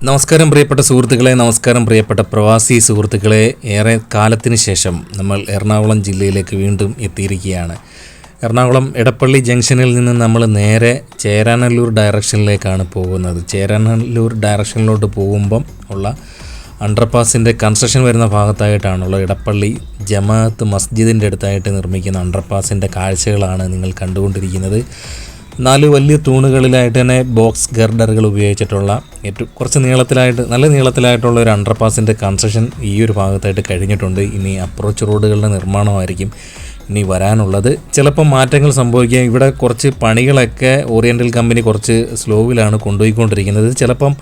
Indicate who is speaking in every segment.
Speaker 1: നമസ്കാരം പ്രിയപ്പെട്ട സുഹൃത്തുക്കളെ, നമസ്കാരം പ്രിയപ്പെട്ട പ്രവാസി സുഹൃത്തുക്കളെ. ഏറെ കാലത്തിന് ശേഷം നമ്മൾ എറണാകുളം ജില്ലയിലേക്ക് വീണ്ടും എത്തിയിരിക്കുകയാണ്. എറണാകുളം എടപ്പള്ളി ജംഗ്ഷനിൽ നിന്ന് നമ്മൾ നേരെ ചേരാനല്ലൂർ ഡയറക്ഷനിലേക്കാണ് പോകുന്നത്. ചേരാനല്ലൂർ ഡയറക്ഷനിലോട്ട് പോകുമ്പം ഉള്ള അണ്ടർപാസിൻ്റെ കൺസ്ട്രക്ഷൻ വരുന്ന ഭാഗത്തായിട്ടാണുള്ള ഇടപ്പള്ളി ജമാഅത്ത് മസ്ജിദിൻ്റെ അടുത്തായിട്ട് നിർമ്മിക്കുന്ന അണ്ടർപാസിൻ്റെ കാഴ്ചകളാണ് നിങ്ങൾ കണ്ടുകൊണ്ടിരിക്കുന്നത്. 4 വലിയ തൂണുകളിലായിട്ട് തന്നെ ബോക്സ് ഗർഡറുകൾ ഉപയോഗിച്ചിട്ടുള്ള കുറച്ച് നല്ല നീളത്തിലായിട്ടുള്ള ഒരു അണ്ടർപാസിൻ്റെ കൺസ്ട്രക്ഷൻ ഈ ഒരു ഭാഗത്തായിട്ട് കഴിഞ്ഞിട്ടുണ്ട്. ഇനി അപ്രോച്ച് റോഡുകളുടെ നിർമ്മാണമായിരിക്കും ഇനി വരാനുള്ളത്. ചിലപ്പോൾ മാറ്റങ്ങൾ സംഭവിക്കാം. ഇവിടെ കുറച്ച് പണികളൊക്കെ ഓറിയൻ്റൽ കമ്പനി കുറച്ച് സ്ലോവിലാണ് കൊണ്ടുപോയിക്കൊണ്ടിരിക്കുന്നത്. ചിലപ്പം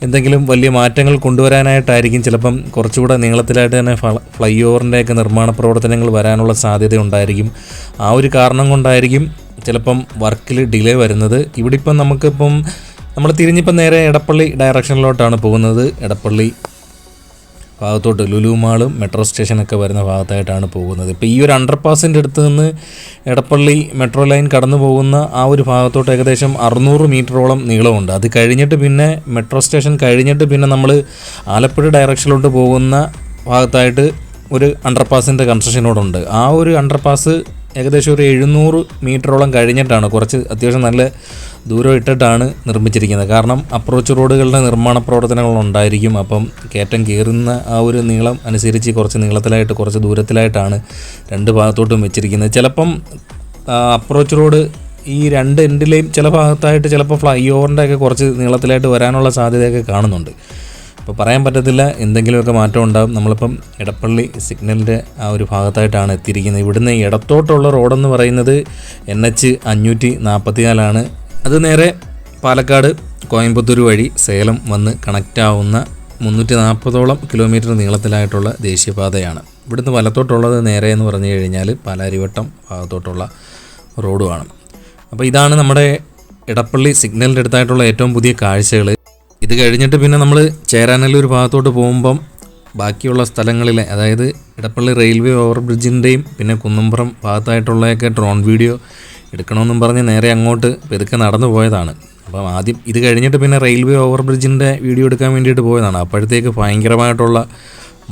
Speaker 1: എന്തെങ്കിലും വലിയ മാറ്റങ്ങൾ കൊണ്ടുവരാനായിട്ടായിരിക്കും. ചിലപ്പം കുറച്ചുകൂടെ നീളത്തിലായിട്ട് തന്നെ ഫ്ലൈ ഓവറിൻ്റെയൊക്കെ നിർമ്മാണ പ്രവർത്തനങ്ങൾ വരാനുള്ള സാധ്യത ഉണ്ടായിരിക്കും. ആ ഒരു കാരണം കൊണ്ടായിരിക്കും ചിലപ്പം വർക്കിൽ ഡിലേ വരുന്നത്. ഇവിടെ ഇപ്പം നമ്മൾ തിരിഞ്ഞിപ്പം നേരെ എടപ്പള്ളി ഡയറക്ഷനിലോട്ടാണ് പോകുന്നത്. എടപ്പള്ളി ഭാഗത്തോട്ട് ലുലു മാളും മെട്രോ സ്റ്റേഷനൊക്കെ വരുന്ന ഭാഗത്തായിട്ടാണ് പോകുന്നത്. ഇപ്പോൾ ഈ ഒരു അണ്ടർപാസിൻ്റെ അടുത്ത് നിന്ന് എടപ്പള്ളി മെട്രോ ലൈൻ കടന്നു പോകുന്ന ആ ഒരു ഭാഗത്തോട്ട് ഏകദേശം 600 മീറ്ററോളം നീളമുണ്ട്. അത് കഴിഞ്ഞിട്ട് പിന്നെ മെട്രോ സ്റ്റേഷൻ കഴിഞ്ഞിട്ട് പിന്നെ നമ്മൾ ആലപ്പുഴ ഡയറക്ഷനിലോട്ട് പോകുന്ന ഭാഗത്തായിട്ട് ഒരു അണ്ടർപാസിൻ്റെ കൺസ്ട്രക്ഷനോടുണ്ട്. ആ ഒരു അണ്ടർപാസ് ഏകദേശം ഒരു 700 മീറ്ററോളം കഴിഞ്ഞിട്ടാണ്, കുറച്ച് അത്യാവശ്യം നല്ല ദൂരം ഇട്ടിട്ടാണ് നിർമ്മിച്ചിരിക്കുന്നത്. കാരണം അപ്രോച്ച് റോഡുകളുടെ നിർമ്മാണ പ്രവർത്തനങ്ങളുണ്ടായിരിക്കും. അപ്പം കയറ്റം കയറുന്ന ആ ഒരു നീളം അനുസരിച്ച് കുറച്ച് നീളത്തിലായിട്ട് കുറച്ച് ദൂരത്തിലായിട്ടാണ് 2 ഭാഗത്തോട്ടും വെച്ചിരിക്കുന്നത്. ചിലപ്പം അപ്രോച്ച് റോഡ് ഈ 2 എൻഡിലെയും ചില ഭാഗത്തായിട്ട് ചിലപ്പോൾ ഫ്ലൈ ഓവറിൻ്റെ ഒക്കെ കുറച്ച് നീളത്തിലായിട്ട് വരാനുള്ള സാധ്യതയൊക്കെ കാണുന്നുണ്ട്. അപ്പോൾ പറയാൻ പറ്റത്തില്ല, എന്തെങ്കിലുമൊക്കെ മാറ്റം ഉണ്ടാകും. നമ്മളിപ്പം എടപ്പള്ളി സിഗ്നലിൻ്റെ ആ ഒരു ഭാഗത്തായിട്ടാണ് എത്തിയിരിക്കുന്നത്. ഇവിടുന്ന് ഇടത്തോട്ടുള്ള റോഡെന്ന് പറയുന്നത് NH 544 അത് നേരെ പാലക്കാട് കോയമ്പത്തൂർ വഴി സേലം വന്ന് കണക്റ്റ് ആവുന്ന 340ഓളം കിലോമീറ്റർ നീളത്തിലായിട്ടുള്ള ദേശീയപാതയാണ്. ഇവിടുന്ന് വലത്തോട്ടുള്ളത് നേരെ എന്ന് പറഞ്ഞു കഴിഞ്ഞാൽ പാലാരിവട്ടം ഭാഗത്തോട്ടുള്ള റോഡുമാണ്. അപ്പോൾ ഇതാണ് നമ്മുടെ എടപ്പള്ളി സിഗ്നലിൻ്റെ അടുത്തായിട്ടുള്ള ഏറ്റവും പുതിയ കാഴ്ചകൾ. ഇത് കഴിഞ്ഞിട്ട് പിന്നെ നമ്മൾ ചേരാനല്ലൂർ ഭാഗത്തോട്ട് പോകുമ്പം ബാക്കിയുള്ള സ്ഥലങ്ങളിലെ, അതായത് ഇടപ്പള്ളി റെയിൽവേ ഓവർ ബ്രിഡ്ജിൻ്റെയും പിന്നെ കുന്നംപുറം ഭാഗത്തായിട്ടുള്ളതൊക്കെ ഡ്രോൺ വീഡിയോ എടുക്കണമെന്നും പറഞ്ഞ് നേരെ അങ്ങോട്ട് പെതുക്കെ നടന്നു പോയതാണ്. അപ്പം ആദ്യം ഇത് കഴിഞ്ഞിട്ട് പിന്നെ റെയിൽവേ ഓവർ ബ്രിഡ്ജിൻ്റെ വീഡിയോ എടുക്കാൻ വേണ്ടിയിട്ട് പോയതാണ്. അപ്പോഴത്തേക്ക് ഭയങ്കരമായിട്ടുള്ള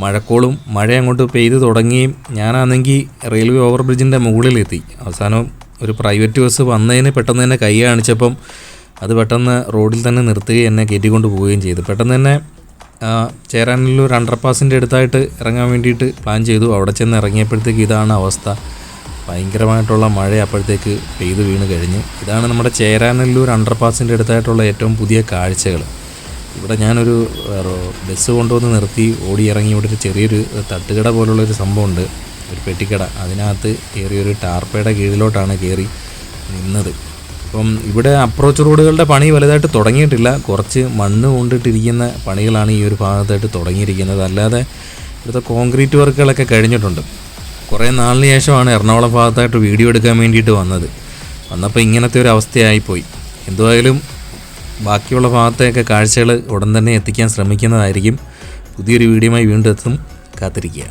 Speaker 1: മഴക്കോളും മഴ അങ്ങോട്ട് പെയ്ത് തുടങ്ങുകയും ഞാനാണെങ്കിൽ റെയിൽവേ ഓവർ ബ്രിഡ്ജിൻ്റെ മുകളിലെത്തി. അവസാനം ഒരു പ്രൈവറ്റ് ബസ് വന്നതിന് പെട്ടെന്ന് തന്നെ കൈ കാണിച്ചപ്പം അത് പെട്ടെന്ന് റോഡിൽ തന്നെ നിർത്തുകയും എന്നെ കയറ്റിക്കൊണ്ട് പോവുകയും ചെയ്തു. പെട്ടെന്ന് തന്നെ ചേരാനല്ലൂർ അണ്ടർപാസിൻ്റെ അടുത്തായിട്ട് ഇറങ്ങാൻ വേണ്ടിയിട്ട് പ്ലാൻ ചെയ്തു. അവിടെ ചെന്ന് ഇറങ്ങിയപ്പോഴത്തേക്ക് ഇതാണ് അവസ്ഥ. ഭയങ്കരമായിട്ടുള്ള മഴ അപ്പോഴത്തേക്ക് പെയ്ത് വീണ് കഴിഞ്ഞു. ഇതാണ് നമ്മുടെ ചേരാനല്ലൂർ അണ്ടർപാസിൻ്റെ അടുത്തായിട്ടുള്ള ഏറ്റവും പുതിയ കാഴ്ചകൾ. ഇവിടെ ഞാനൊരു ബസ് കൊണ്ടുവന്ന് നിർത്തി ഓടി ഇറങ്ങി. ഇവിടെ ഒരു ചെറിയൊരു തട്ടുകട പോലുള്ളൊരു സംഭവമുണ്ട്, ഒരു പെട്ടിക്കട. അതിനകത്ത് കയറിയൊരു ടാർപ്പയുടെ കീഴിലോട്ടാണ് കയറി നിന്നത്. അപ്പം ഇവിടെ അപ്രോച്ച് റോഡുകളുടെ പണി വലുതായിട്ട് തുടങ്ങിയിട്ടില്ല. കുറച്ച് മണ്ണ് കൊണ്ടിട്ടിരിക്കുന്ന പണികളാണ് ഈ ഒരു ഭാഗത്തായിട്ട് തുടങ്ങിയിരിക്കുന്നത്. അല്ലാതെ ഇവിടുത്തെ കോൺക്രീറ്റ് വർക്കുകളൊക്കെ കഴിഞ്ഞിട്ടുണ്ട്. കുറേ നാളിന് ശേഷമാണ് എറണാകുളം ഭാഗത്തായിട്ട് വീഡിയോ എടുക്കാൻ വേണ്ടിയിട്ട് വന്നപ്പോൾ ഇങ്ങനത്തെ ഒരു അവസ്ഥയായിപ്പോയി. എന്തുവായാലും ബാക്കിയുള്ള ഭാഗത്തെയൊക്കെ കാഴ്ചകൾ ഉടൻ തന്നെ എത്തിക്കാൻ ശ്രമിക്കുന്നതായിരിക്കും. പുതിയൊരു വീഡിയോയുമായി വീണ്ടും എത്തും. കാത്തിരിക്കുക.